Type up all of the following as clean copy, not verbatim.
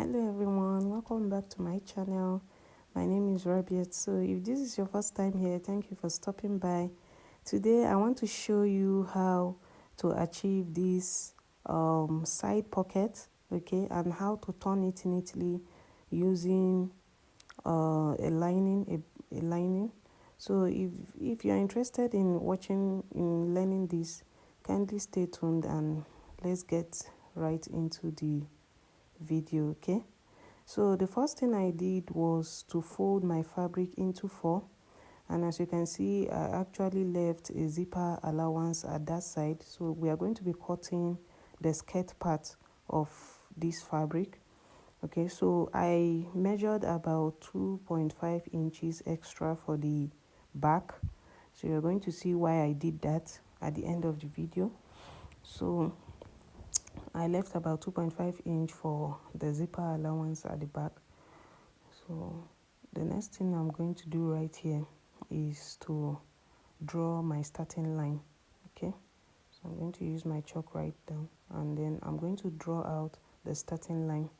Hello everyone, welcome back to my channel. My name is Rabiat. So if this is your first time here, thank you for stopping by. Today I want to show you how to achieve this side pocket, okay, and how to turn it neatly using a lining. So if you're interested in learning this, kindly stay tuned and let's get right into the video. Okay, so the first thing I did was to fold my fabric into 4, and as you can see, I actually left a zipper allowance at that side. So we are going to be cutting the skirt part of this fabric. Okay, so I measured about 2.5 inches extra for the back. So you're going to see why I did that at the end of the video. So I left about 2.5 inch for the zipper allowance at the back. So the next thing I'm going to do right here is to draw my starting line. Okay, so I'm going to use my chalk right down, and then I'm going to draw out the starting line.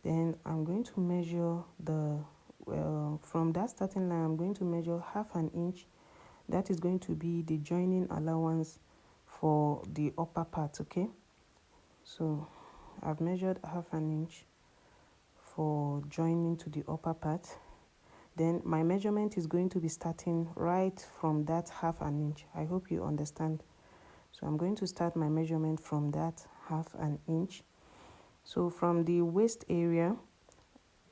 Then I'm going to measure from that starting line, I'm going to measure half an inch. That is going to be the joining allowance for the upper part. Okay, so I've measured half an inch for joining to the upper part. Then my measurement is going to be starting right from that half an inch. I hope you understand. So I'm going to start my measurement from that half an inch. So from the waist area,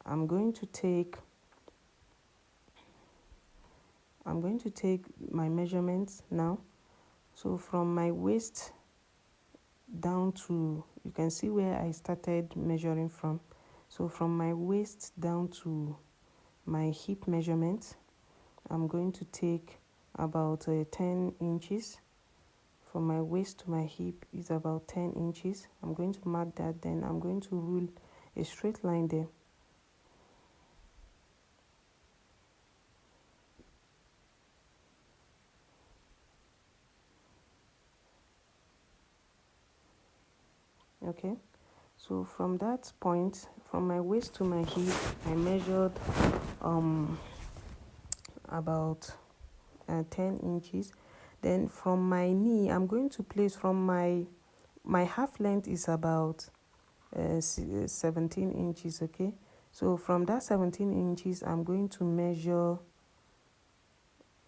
I'm going to take my measurements now. So from my waist down to, you can see where I started measuring from. So from my waist down to my hip measurement, I'm going to take about 10 inches. From my waist to my hip is about 10 inches. I'm going to mark that, then I'm going to rule a straight line there. Okay, so from that point, from my waist to my hip, I measured about 10 inches. Then from my knee, I'm going to place from my half length is about 17 inches. Okay, so from that 17 inches, I'm going to measure.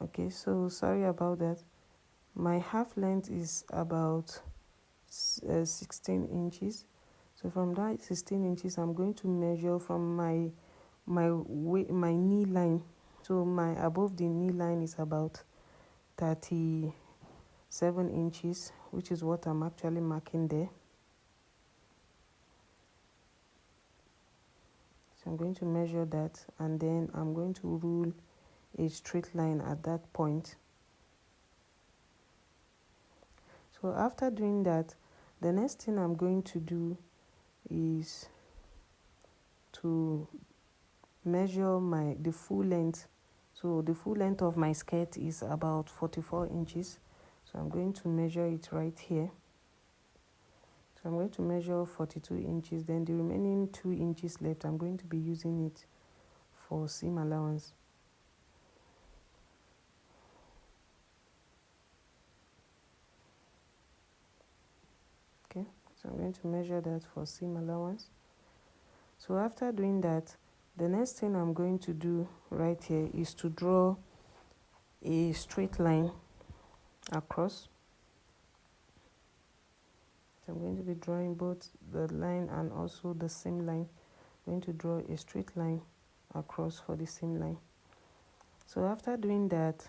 Okay, so sorry about that. My half length is about 16 inches. So from that 16 inches, I'm going to measure from my knee line. So my above the knee line is about 37 inches, which is what I'm actually marking there. So I'm going to measure that, and then I'm going to rule a straight line at that point. So after doing that, the next thing I'm going to do is to measure the full length. So the full length of my skirt is about 44 inches. So I'm going to measure it right here. So I'm going to measure 42 inches. Then the remaining 2 inches left, I'm going to be using it for seam allowance. Okay, so I'm going to measure that for seam allowance. So after doing that, the next thing I'm going to do right here is to draw a straight line across. So I'm going to be drawing both the line and also the seam line. I'm going to draw a straight line across for the seam line. So after doing that,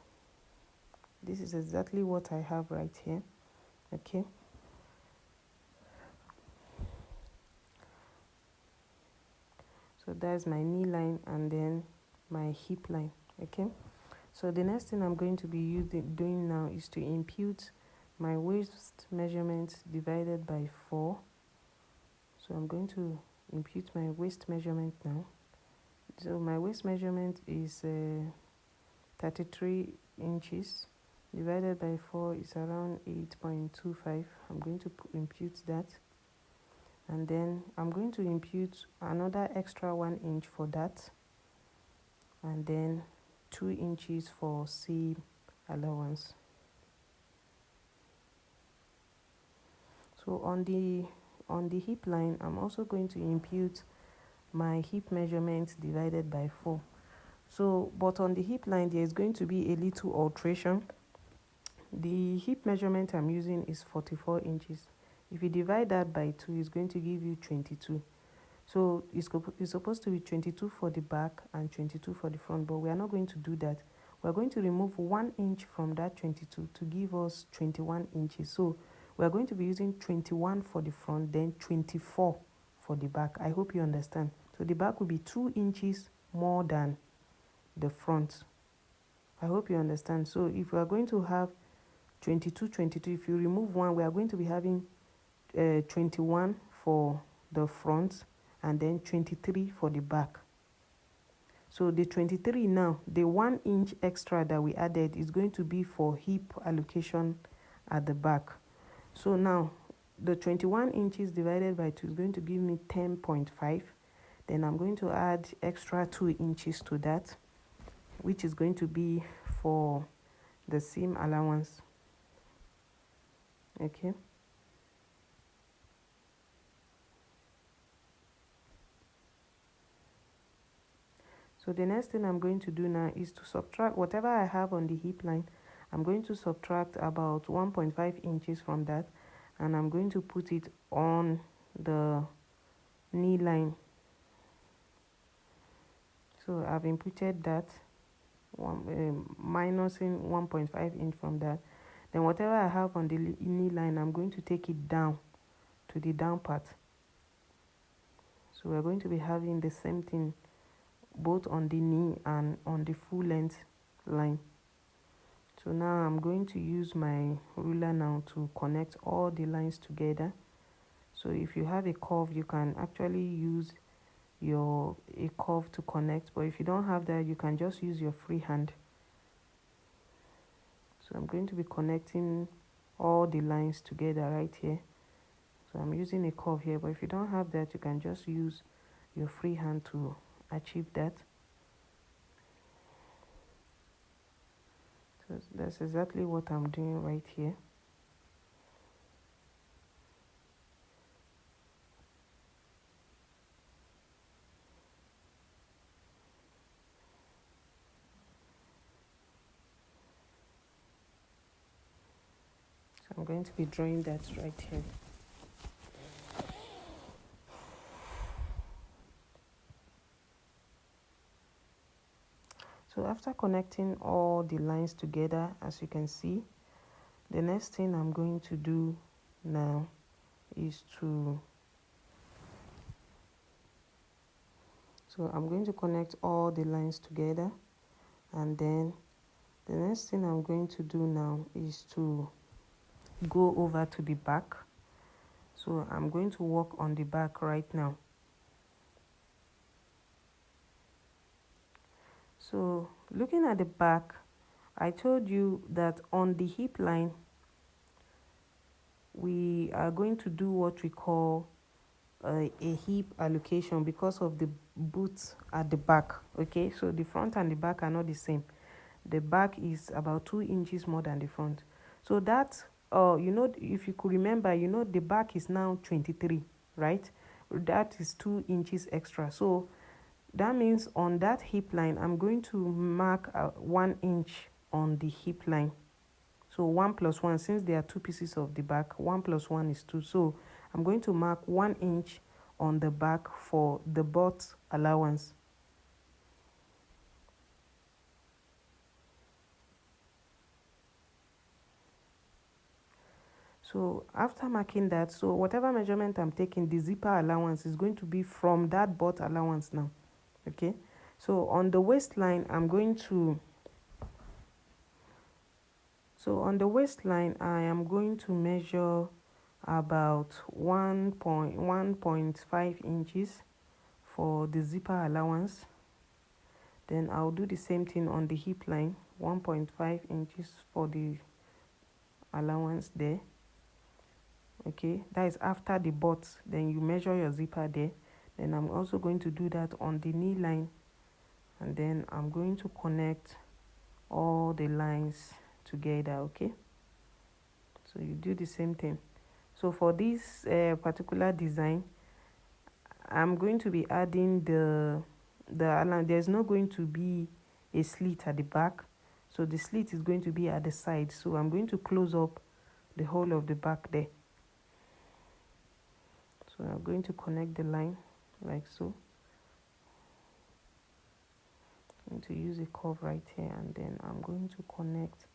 this is exactly what I have right here. Okay, so that's my knee line and then my hip line. Okay, so the next thing I'm going to be doing now is to impute my waist measurement divided by 4. So I'm going to impute my waist measurement now. So my waist measurement is 33 inches divided by 4 is around 8.25. I'm going to impute that, and then I'm going to impute another extra 1 inch for that, and then 2 inches for seam allowance. So on the hip line, I'm also going to impute my hip measurement divided by 4. So but on the hip line there is going to be a little alteration. The hip measurement I'm using is 44 inches. If you divide that by 2, it's going to give you 22. So it's supposed to be 22 for the back and 22 for the front, but we are not going to do that. We're going to remove 1 inch from that 22 to give us 21 inches. So we're going to be using 21 for the front, then 24 for the back. I hope you understand. So the back will be 2 inches more than the front. I hope you understand. So if we are going to have 22, 22, if you remove 1, we are going to be having 21 for the front and then 23 for the back. So the 23 now, the 1 inch extra that we added is going to be for hip allocation at the back. So now the 21 inches divided by 2 is going to give me 10.5. Then I'm going to add extra 2 inches to that, which is going to be for the seam allowance. Okay. So the next thing I'm going to do now is to subtract whatever I have on the hip line. I'm going to subtract about 1.5 inches from that, and I'm going to put it on the knee line. So I've inputted that, minusing 1.5 inch from that. Then whatever I have on the knee line, I'm going to take it down to the down part. So we're going to be having the same thing both on the knee and on the full length line. So now I'm going to use my ruler now to connect all the lines together. So if you have a curve, you can actually use a curve to connect, but if you don't have that, you can just use your free hand. So I'm going to be connecting all the lines together right here. So I'm using a curve here, but if you don't have that, you can just use your free hand to achieve that. So that's exactly what I'm doing right here. So I'm going to be drawing that right here. So after connecting all the lines together, as you can see, the next thing I'm going to do now is so I'm going to connect all the lines together, and then the next thing I'm going to do now is to go over to the back. So I'm going to work on the back right now. So looking at the back, I told you that on the hip line, we are going to do what we call a hip allocation because of the boots at the back. Okay, so the front and the back are not the same. The back is about 2 inches more than the front. So that, if you could remember, the back is now 23, right? That is 2 inches extra. So that means on that hip line, I'm going to mark 1 inch on the hip line. So 1 plus 1, since there are 2 pieces of the back, 1 plus 1 is 2. So I'm going to mark 1 inch on the back for the butt allowance. So after marking that, so whatever measurement I'm taking, the zipper allowance is going to be from that butt allowance now. Okay, so on the waistline, I'm going to, so on the waistline, I am going to measure about 1.5 inches for the zipper allowance. Then I'll do the same thing on the hip line, 1.5 inches for the allowance there. Okay, that is after the butt. Then you measure your zipper there. Then I'm also going to do that on the knee line, and then I'm going to connect all the lines together. Okay, so you do the same thing. So for this particular design, I'm going to be adding the align. There's not going to be a slit at the back, so the slit is going to be at the side. So I'm going to close up the whole of the back there. So I'm going to connect the line like so. I'm going to use a curve right here, and then I'm going to connect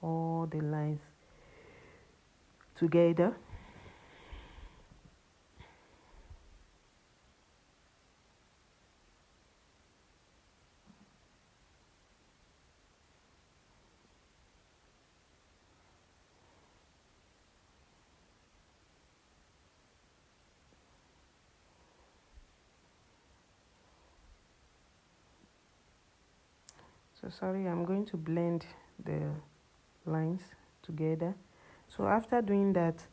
all the lines together. So sorry, I'm going to blend the lines together. So after doing that,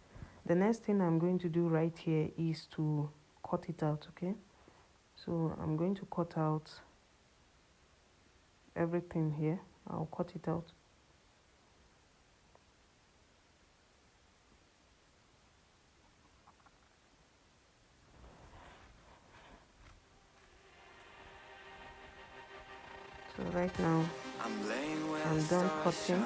the next thing I'm going to do right here is to cut it out. Okay, so I'm going to cut out everything here. I'll cut it out. So right now I'm done cutting.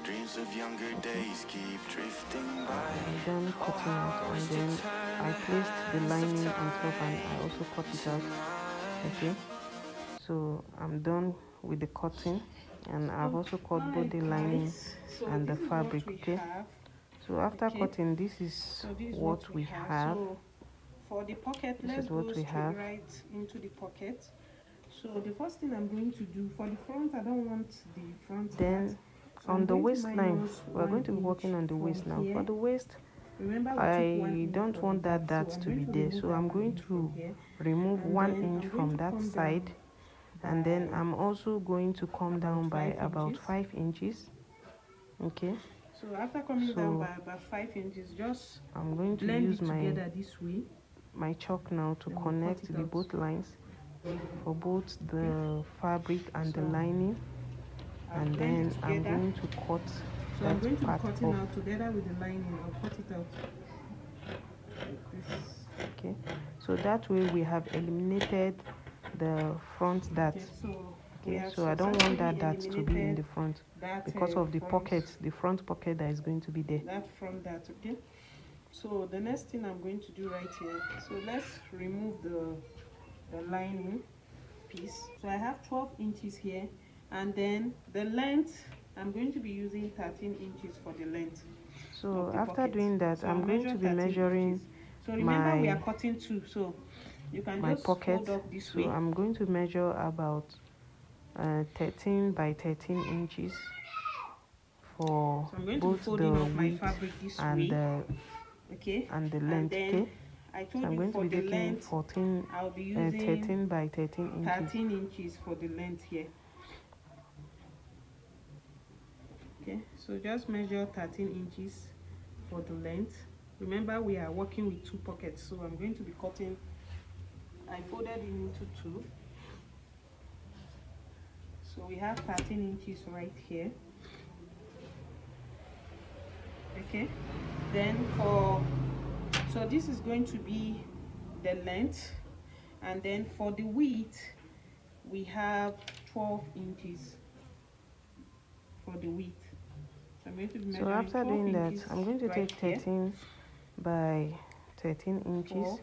Dreams of younger days keep drifting by. I'm done cutting out, and then I placed the lining on top and I also cut it out. Okay, so I'm done with the cutting, and I've also cut both the lining and the fabric. Okay, so after cutting, this is what we have. So for the pocket, let's go straight right into the pocket. So the first thing I'm going to do for the front, I don't want the front then so on the waistline, we're going to be working on the waist now. For the waist, remember, I don't want that to be there, so I'm going to remove 1 inch from that side, and then I'm also going to come down by about 5 inches. Okay, so after coming down by about 5 inches, just I'm going to use my chalk now to connect the both lines for both the fabric and the lining, and then I'm going to cut so that I'm going to part be cutting off. out together with the lining. I'll cut it out like this. Okay, so that way we have eliminated the front dart. Okay, so I don't want that dart to be in the front because of the pocket, the front pocket that is going to be there. That front dart. Okay, so the next thing I'm going to do right here, so let's remove the lining piece. So I have 12 inches here, and then the length, I'm going to be using 13 inches for the length. So after doing that, I'm going to be measuring so remember, we are cutting 2, so you can my just pocket. fold up this So way. I'm going to measure about 13 by 13 inches for both the width and the length. Okay, I told so I'm going to be taking 14 I'll be using 13 by 13 inches. 13 inches for the length here. Okay, so just measure 13 inches for the length. Remember, we are working with 2 pockets, so I'm going to be cutting. I folded it into 2, so we have 13 inches right here. Okay, then so this is going to be the length, and then for the width we have 12 inches for the width. So I'm going to be measuring. So after doing that, I'm going to take 13 by 13 inches. 12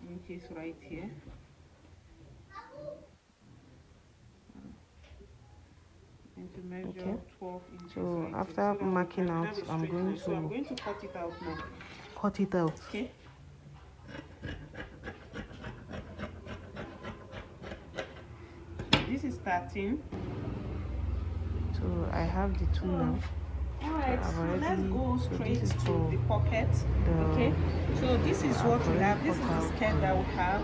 inches right here. And to measure 12 inches. So after marking out, I'm going to cut it out now. Cut it out. Okay. This is 13. So I have the 2 now. Alright, so let's go straight to the pocket. Okay, so this is what we have. This is the skirt that we have.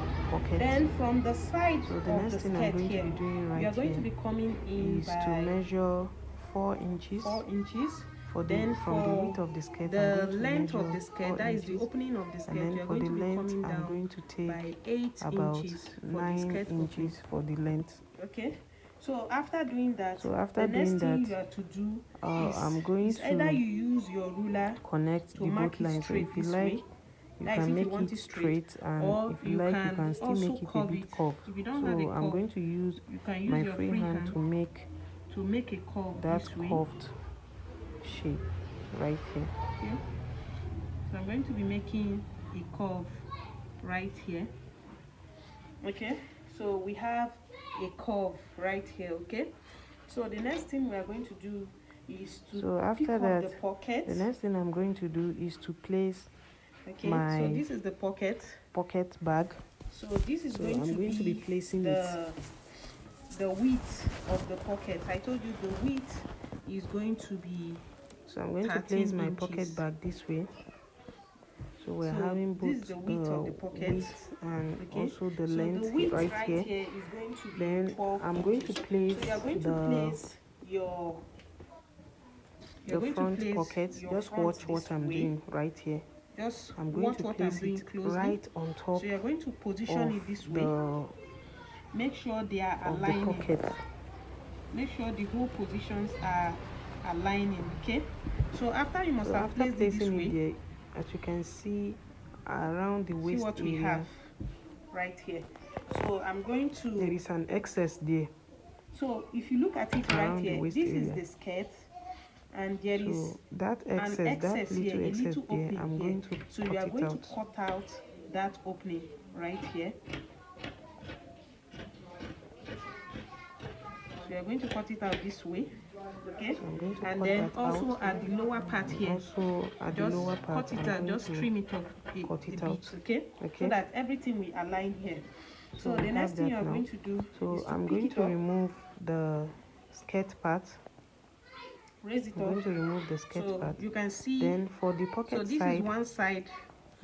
Then from the side of the skirt here, we are going to be coming in is to measure 4 inches. 4 inches. for the then from the for width of the skirt, the I'm going to length of measure the skirt, 4 that is the inches, opening of the skirt, and then you're for going the to be length, coming I'm down going to take by 8 about inches for the 9 skirt inches opening. for the length. Okay, so after doing that, So after the next doing thing that, you have to do I'm going is either to you use your ruler connect to the mark both it lines. So straight if you this like, way, you that is can if you make want it it straight, straight, and or if you you like, you can can still also make it a curve bit it. curved. If you don't So have a I'm curve, going to use you can use my your free hand to make a curve that this way. curved shape right here. Okay, so I'm going to be making a curve right here. Okay, so we have a curve right here. Okay, so the next thing we are going to do is to pick up the pocket. The next thing I'm going to do is to place so this is the pocket bag. So this is I'm going to be placing the width of the pocket. I told you the width is going to be, so I'm going to place my pocket bag this way. So we're having both the width of the pocket width and also the so length the width right here. Is going to be then 12 I'm going to place so you're going to place the front pocket. Just watch what I'm doing right here. I'm going to place it right on top. So you're going to position it this way. Make sure they are aligning. The pocket. Make sure the whole positions are aligning. Okay. So after you must have placed it this way. There, as you can see, around the waist what area, we have right here. So I'm going to. There is an excess there. So if you look at it right here, this area. Is the skirt. And there is that excess, that little excess there, I'm going to so you are going to cut out that opening right here. So you are going to cut it out this way, okay? So and then also out. At the lower part here, also at the lower part, cut it out, just trim it off, cut it out, okay? So that everything will align here. So the next thing you are going to do is I'm going to remove the skirt part. Raise it I'm going to remove the skirt part. You can see. Then for the pocket this side, is one side.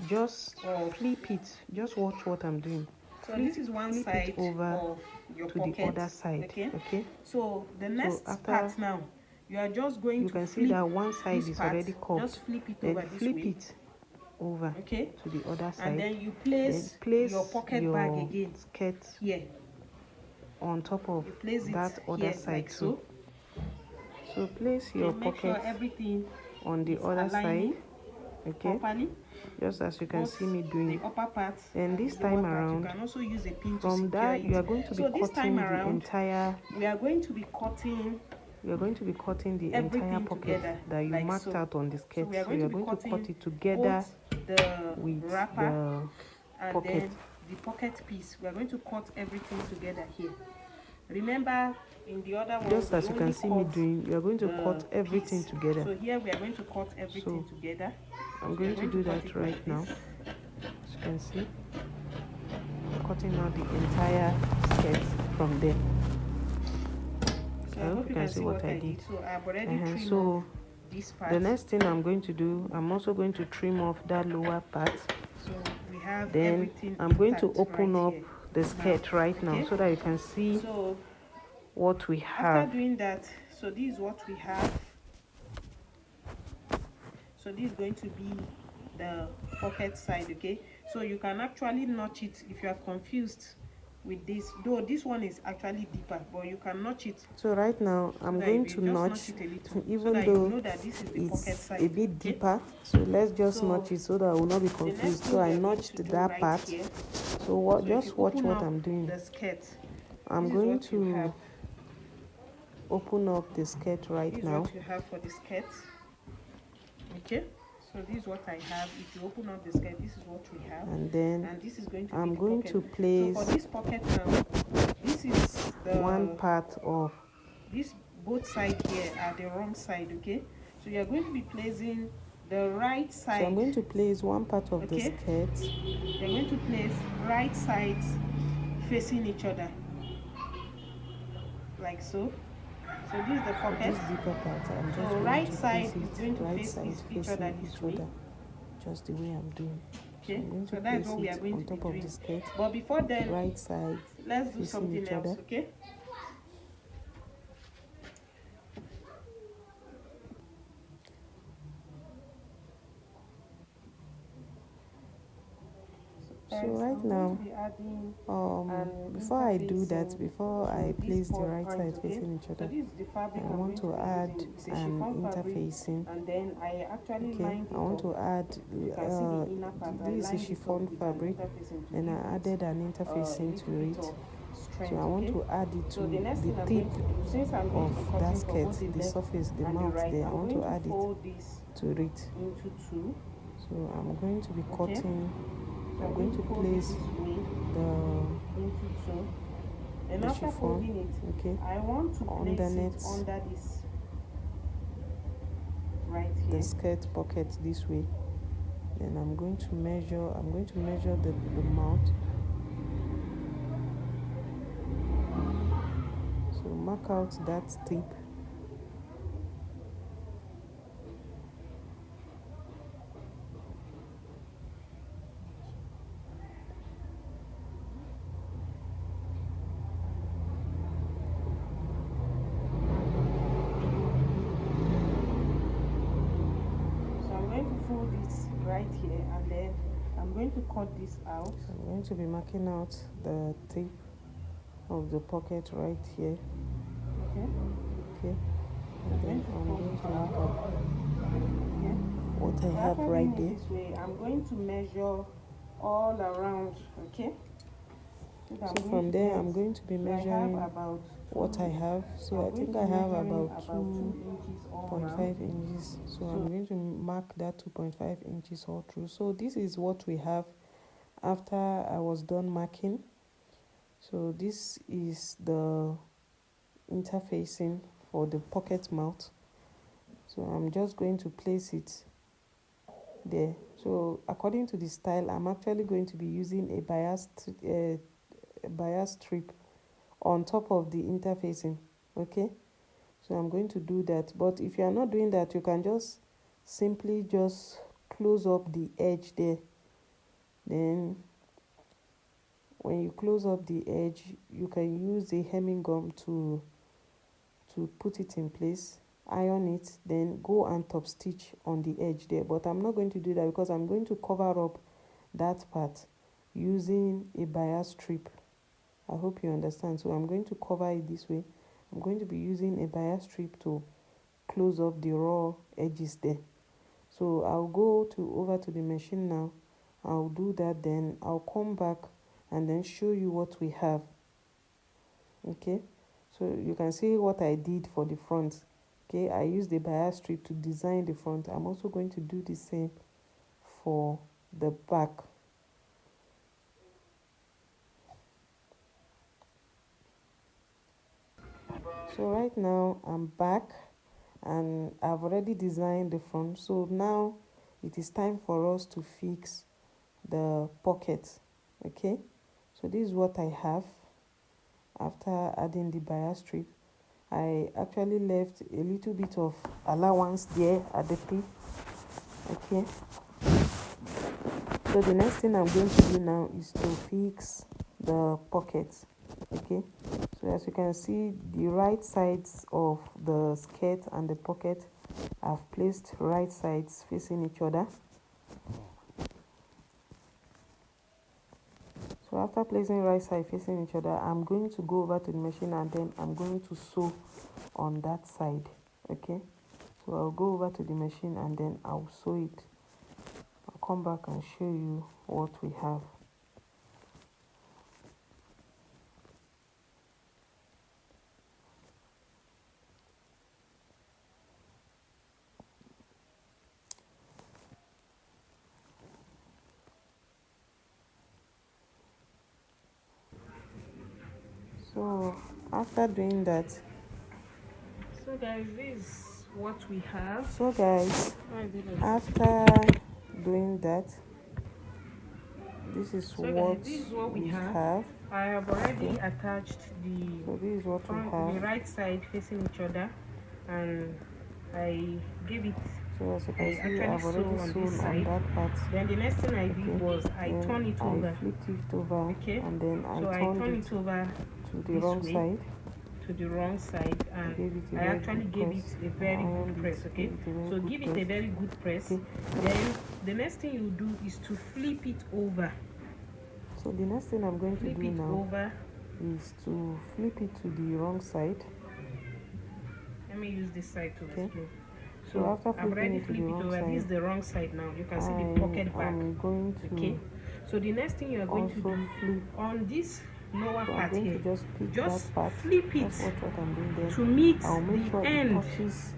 Just flip it. Just watch what I'm doing. So this is one side over of your pocket. The other side. Okay. So the next part now, you are just going to. You can see that one side is already curved. Just flip it then over this way. Flip it over. Okay. To the other side. And then you place your pocket bag again. Skirt here. On top of that other side like too. So place your pocket everything on the other side, okay? Properly. Just as you can see me doing. The upper part. And this time around, you can also use a pin from that you are going to be cutting the entire. We are going to be cutting. We are going to be cutting the entire pocket that you marked out on the skirt. So you are going to cut it together with wrapper the pocket. Then the pocket piece. We are going to cut everything together here. Remember, in the other one, just as you can see me doing, you are going to cut everything together. So here we are going to cut everything together. I'm going to do that right now. As you can see, I'm cutting out the entire skirt from there. So I hope you can see what I did. So I've already trimmed off this part. The next thing I'm going to do, I'm also going to trim off that lower part. So we have then everything. I'm going to open up the skirt right now so that you can see what we have. After doing that, so this is what we have. So this is going to be the pocket side, okay? So you can actually notch it if you are confused with this, though this one is actually deeper, but you can notch it. So right now I'm going to notch it even though you know that this is the pocket side, a bit deeper. So let's just notch it so that I will not be confused. So I notched that part. So just watch what I'm doing. The skirt. I'm going to open up the skirt right now. This is what you have for the skirt. Okay. So this is what I have. If you open up the skirt, this is what we have. And then this is going to I'm be the going pocket. to place so for this pocket now, this is the one part of this. Both sides here are the wrong side, okay? So you're going to be placing the right side. So I'm going to place one part of the skirt. You're going to place right sides facing each other, like so. So this is the pocket. This deeper part, I'm just so right side is going to right face side each other this way. Just the way I'm doing. Okay, so that's what we are going to be doing. The skirt, but before then, right side, let's do something else, okay? So right now, before I do that, before I place the right side facing each other, I want to add an interfacing. And then I actually lined it I want to add this is chiffon fabric, and I added an interfacing to it. So I want to add it to the tip of that skirt, the surface, the mouth there. I want to add it to it. So I'm going to be cutting. I'm going to place the chiffon, okay, I want to place underneath it under this right here. The skirt pocket this way. Then I'm going to measure the mouth. So mark out that tip. Right here, and then I'm going to cut this out. I'm going to be marking out the tip of the pocket right here. Okay. And then I'm going to mark out what I have right there. This way, I'm going to measure all around. Okay. So from there, I'm going to be measuring what I have. So I think I have about 2.5 inches. So I'm going to mark that 2.5 inches all through. So this is what we have after I was done marking. So this is the interfacing for the pocket mouth. So I'm just going to place it there. So according to the style, I'm actually going to be using a bias strip on top of the interfacing. Okay, so I'm going to do that. But if you are not doing that, you can just simply just close up the edge there. Then when you close up the edge, you can use a hemming gum to put it in place, iron it, then go and top stitch on the edge there. But I'm not going to do that because I'm going to cover up that part using a bias strip. I hope you understand. So I'm going to cover it this way. I'm going to be using a bias strip to close up the raw edges there. So I'll go over to the machine now. I'll do that, then I'll come back and then show you what we have. Okay, so you can see what I did for the front. Okay, I used the bias strip to design the front. I'm also going to do the same for the back. So right now I'm back and I've already designed the front. So now it is time for us to fix the pocket. Okay, so this is what I have after adding the bias strip. I actually left a little bit of allowance there at the tip. Okay, so the next thing I'm going to do now is to fix the pocket. Okay, so as you can see, the right sides of the skirt and the pocket, I've placed right sides facing each other. So after placing right side facing each other, I'm going to go over to the machine and then I'm going to sew on that side. Okay, so I'll go over to the machine and then I'll sew it. I'll come back and show you what we have. So after doing that, so guys, this is what we have. So guys, after doing that, this is what we have. I have already attached So this is what we have. The right side facing each other, and I gave it. So as you can see, I've already sewn on that part. Then the next thing I did was I turned it over. I flipped it over, okay, and then I turned it over to the wrong side. To the wrong side, and I actually gave it a very good press. Okay, so give it a very good press. Then the next thing you do is to flip it over. So the next thing I'm going to flip do it now over. is to flip it to the wrong side. Let me use this side to explain. So after I've already flipping it to the flipped it wrong over. side, This is the wrong side now. You can see the I pocket back. am going to Okay. So the next thing you are going to also do flip. on this lower So I'm part going here, to just pick just that part. flip it Just watch what I'm doing then. to meet I'll make the sure end. it touches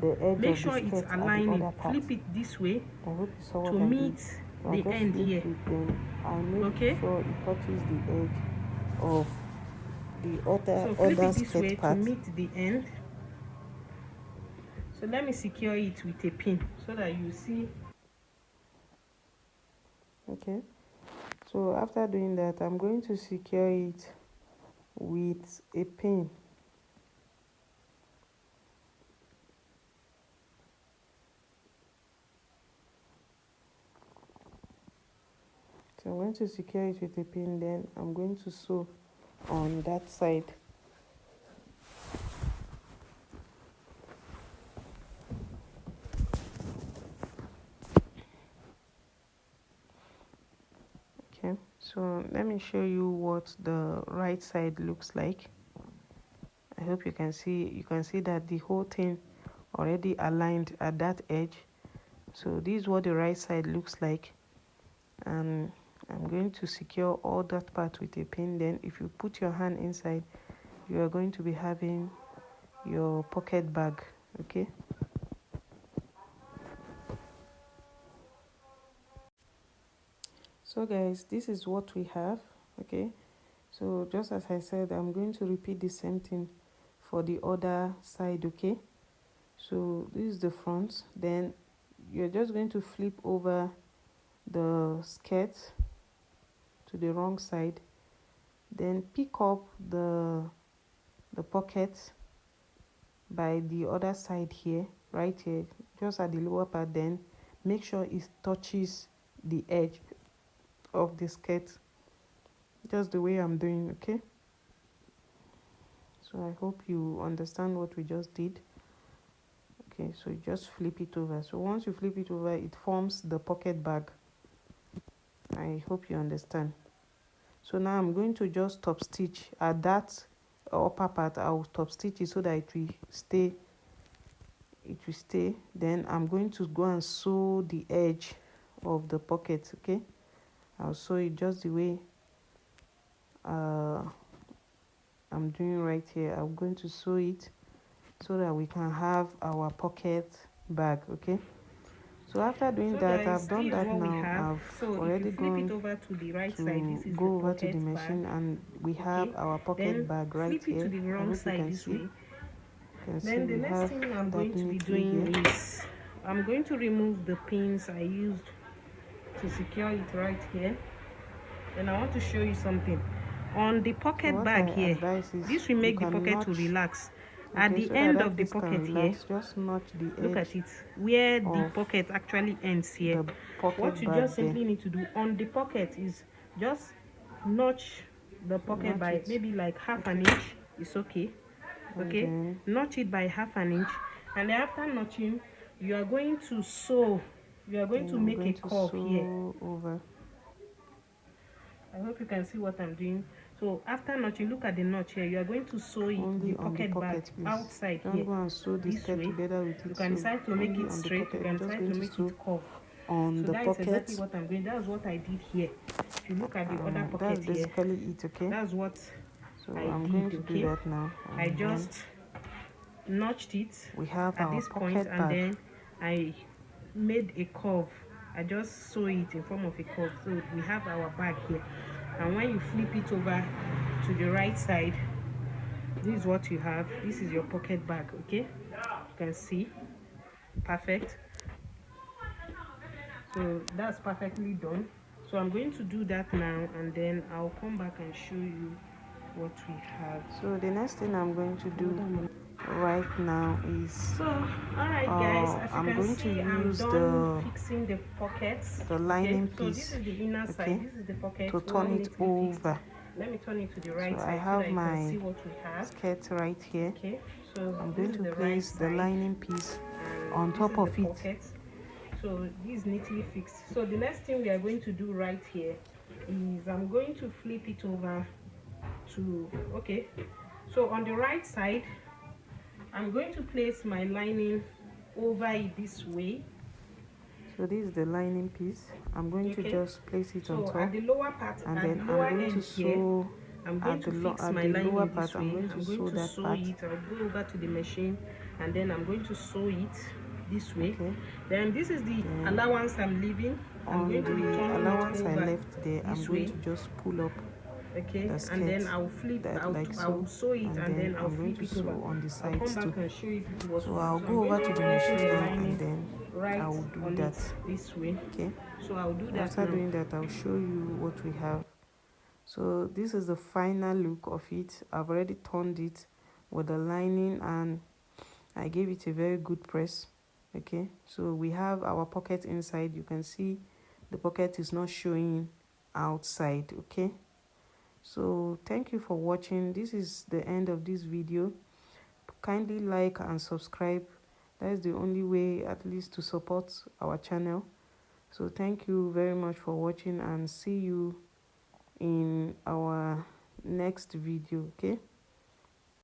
the edge Make of sure the it's skirt at the aligning. other part. Flip it this way I hope you saw to what I meet did. So I the just end flipped here. it, then I made Okay. sure it touches the edge of the So flip other it this way skirt to part. meet the end. So let me secure it with a pin so that you see. Okay. So after doing that, I'm going to secure it with a pin. So I'm going to secure it with a pin, then I'm going to sew on that side. Okay, so let me show you what the right side looks like. I hope you can see that the whole thing already aligned at that edge. So this is what the right side looks like, and I'm going to secure all that part with a pin. Then if you put your hand inside, you are going to be having your pocket bag. Okay, so guys, this is what we have. Okay, so just as I said, I'm going to repeat the same thing for the other side. Okay, so this is the front, then you're just going to flip over the skirt to the wrong side, then pick up the pocket by the other side here, right here, just at the lower part. Then make sure it touches the edge of the skirt, just the way I'm doing. Okay, so I hope you understand what we just did. Okay, so you just flip it over. So once you flip it over, it forms the pocket bag. I hope you understand. So now I'm going to just top stitch at that upper part. I'll top stitch it so that it will stay. Then I'm going to go and sew the edge of the pocket. Okay, I'll sew it just the way I'm doing right here. I'm going to sew it so that we can have our pocket bag. Okay, so after doing that, guys, I've done that now. I've already gone it over to the right to side. This is go the over to the pocket machine, bag. and we have our pocket Then bag right flip it to here. the I wrong hope you side can this see. way. You can see Then the we next have thing I'm that going to be neatly doing here. is I'm going to remove the pins I used to secure it right here. And I want to show you something on the pocket bag here. This will make the pocket to relax. At the so end that of the this can pocket relax, here, just notch the look edge at it where the of pocket actually ends here. the pocket What you bag just simply need to do on the pocket is just notch the pocket notch by it. maybe like half an inch. It's okay. Okay, then notch it by half an inch, and then after notching, you are going to sew. You are going to I'm make going a to curve here. sew over. I hope you can see what I'm doing. So after notching, look at the notch here. You are going to sew Only the on the pocket pocket, bag please. outside Don't here. go and sew the This skirt way. together with it. You can So decide to make only it on the straight. pocket. You can I'm just decide going to to make sew it curve. on So the that is pocket. exactly what I'm doing. That's what I did here. If you look at the other pocket That's here, basically it. Okay, that's what so I'm going to do that now. I just notched it we have at our this point, pocket and bag. then I made a curve. I just sew it in form of a curve. So we have our bag here, and when you flip it over to the right side, this is what you have. This is your pocket bag. Okay, you can see perfect. So that's perfectly done. So I'm going to do that now, and then I'll come back and show you what we have. So the next thing I'm going to do right now is all right guys, as you I'm can going see, to use I'm done fixing the pockets, the lining okay? So piece, this is the inner side, this is the pocket, to turn it over. Let me turn it to the right So side I have so that my you can see what we have. skirt right here. Okay, so I'm this going is to the place right the side, lining piece and on this top is of the it. pocket. So this is neatly fixed. So the next thing we are going to do right here is I'm going to flip it over to, okay, so on the right side I'm going to place my lining over it this way. So this is the lining piece. I'm going to Okay, just place it on so top, at the lower part, and at then the I'm lower going to end here, sew I'm going to fix my the lower lining part. this I'm way. going to I'm going sew to that sew part. it. I'll go over to the machine and then I'm going to sew it this way. Okay. Then this is the allowance I'm leaving. I'm On going to be the turning allowance it I over left there, I'm this going way. to just pull up Okay, the and then skirt, I'll flip, that like I'll so, sew it, and and then then I'll I'm going flip to it over. sew on the I'll come sides back too. and show you if it was So full. I'll So go I'm over going to to the be placing machine the now, and lining then right I will do on that. it this way. Okay. So I'll do that After now. doing that, I'll show you what we have. So this is the final look of it. I've already turned it with the lining and I gave it a very good press. Okay, so we have our pocket inside. You can see the pocket is not showing outside. Okay, so thank you for watching. This is the end of this video. Kindly like and subscribe. That is the only way, at least, to support our channel. So thank you very much for watching, and see you in our next video. Okay.